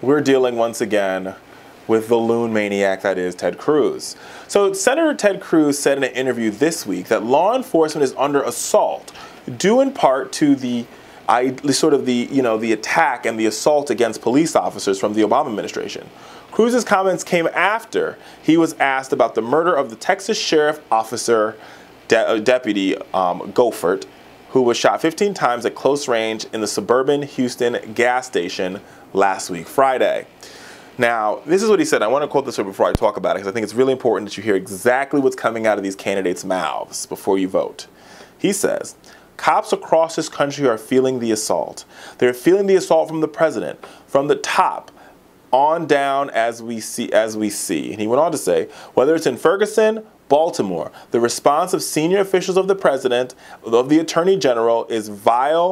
we're dealing once again with the loon maniac that is Ted Cruz. So Senator Ted Cruz said in an interview this week that law enforcement is under assault, due in part to the attack and the assault against police officers from the Obama administration. Cruz's comments came after he was asked about the murder of the Texas sheriff officer deputy Goforth, who was shot 15 times at close range in the suburban Houston gas station last week, Friday. Now, this is what he said. I want to quote this before I talk about it, because I think it's really important that you hear exactly what's coming out of these candidates' mouths before you vote. He says, cops across this country are feeling the assault. They're feeling the assault from the president, from the top on down as we see. And he went on to say, whether it's in Ferguson, Baltimore, the response of senior officials of the president, of the attorney general, is vilify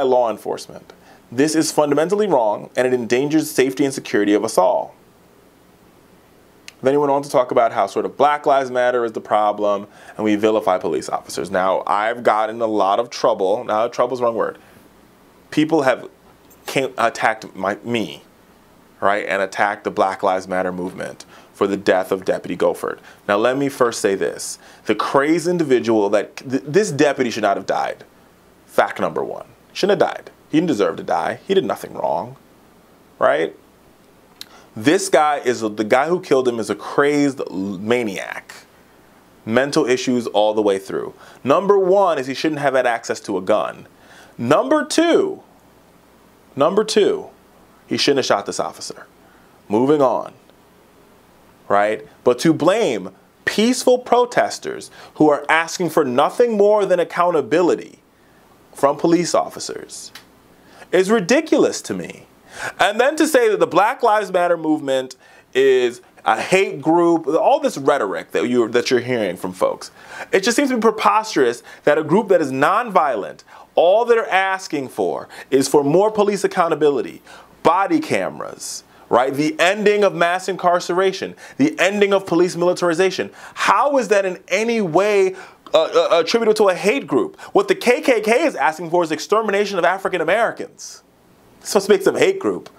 law enforcement. This is fundamentally wrong, and it endangers safety and security of us all. Then he went on to talk about how sort of Black Lives Matter is the problem, and we vilify police officers. Now, I've gotten a lot of trouble. Now, trouble's the wrong word. People have attacked me, right, and attacked the Black Lives Matter movement for the death of Deputy Goforth. Now, let me first say this. The crazed individual this deputy should not have died. Fact number one. Shouldn't have died. He didn't deserve to die. He did nothing wrong, right? This guy the guy who killed him is a crazed maniac. Mental issues all the way through. Number one is he shouldn't have had access to a gun. Number two, he shouldn't have shot this officer. Moving on, right? But to blame peaceful protesters who are asking for nothing more than accountability from police officers is ridiculous to me. And then to say that the Black Lives Matter movement is a hate group, all this rhetoric that you're hearing from folks, it just seems to be preposterous that a group that is nonviolent, all they're asking for is for more police accountability, body cameras, right? The ending of mass incarceration, the ending of police militarization. How is that in any way attributed to a hate group? What the KKK is asking for is extermination of African Americans. So it makes them a hate group,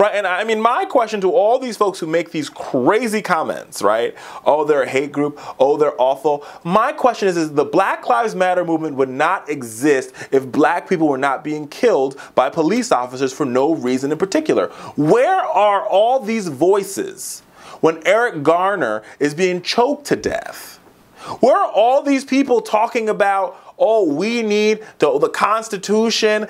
right? And I mean, my question to all these folks who make these crazy comments, right? Oh, they're a hate group. Oh, they're awful. My question is the Black Lives Matter movement would not exist if black people were not being killed by police officers for no reason in particular. Where are all these voices when Eric Garner is being choked to death? Where are all these people talking about, oh, we need the Constitution,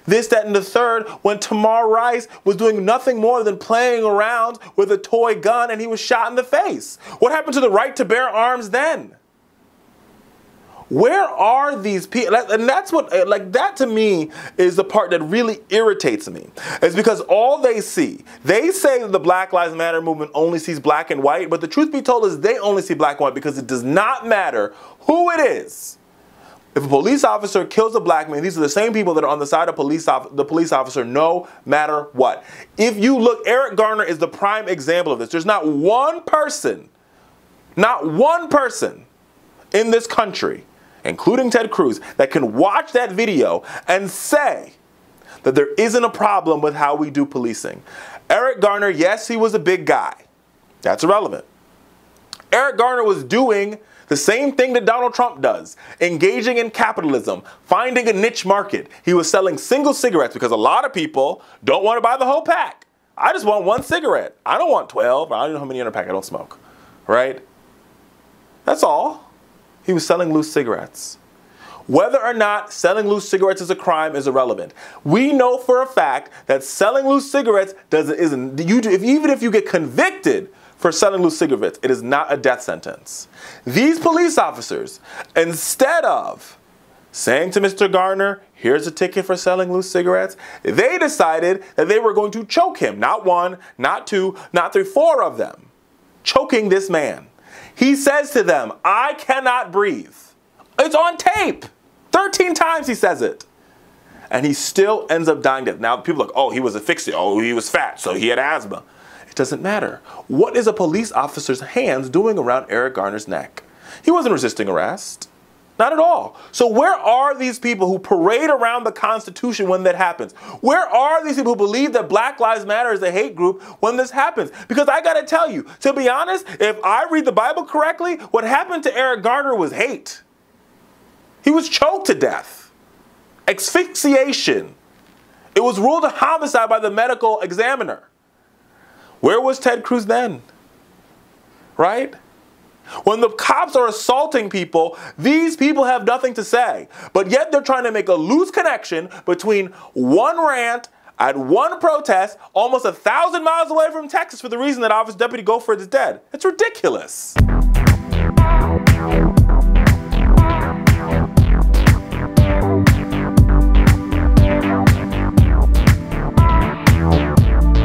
this, that, and the third, when Tamar Rice was doing nothing more than playing around with a toy gun and he was shot in the face? What happened to the right to bear arms then? Where are these people? And that's what, that to me is the part that really irritates me. It's because all they say that the Black Lives Matter movement only sees black and white, but the truth be told is they only see black and white because it does not matter who it is. If a police officer kills a black man, these are the same people that are on the side of the police officer no matter what. If you look, Eric Garner is the prime example of this. There's not one person in this country, including Ted Cruz, that can watch that video and say that there isn't a problem with how we do policing. Eric Garner, yes, he was a big guy. That's irrelevant. Eric Garner was doing the same thing that Donald Trump does, engaging in capitalism, finding a niche market. He was selling single cigarettes because a lot of people don't want to buy the whole pack. I just want one cigarette. I don't want 12. I don't know how many in a pack. I don't smoke, right? That's all. He was selling loose cigarettes. Whether or not selling loose cigarettes is a crime is irrelevant. We know for a fact that selling loose cigarettes even if you get convicted for selling loose cigarettes, it is not a death sentence. These police officers, instead of saying to Mr. Garner, here's a ticket for selling loose cigarettes, they decided that they were going to choke him. Not one, not two, not three, four of them. Choking this man. He says to them, I cannot breathe. It's on tape. 13 times he says it. And he still ends up dying death. Now people are like, oh, he was asphyxiated. Oh, he was fat, so he had asthma. It doesn't matter. What is a police officer's hands doing around Eric Garner's neck? He wasn't resisting arrest. Not at all. So where are these people who parade around the Constitution when that happens? Where are these people who believe that Black Lives Matter is a hate group when this happens? Because I gotta tell you, to be honest, if I read the Bible correctly, what happened to Eric Garner was hate. He was choked to death. Asphyxiation. It was ruled a homicide by the medical examiner. Where was Ted Cruz then? Right? When the cops are assaulting people, these people have nothing to say. But yet they're trying to make a loose connection between one rant at one protest almost 1,000 miles away from Texas for the reason that Officer Deputy Goforth is dead. It's ridiculous.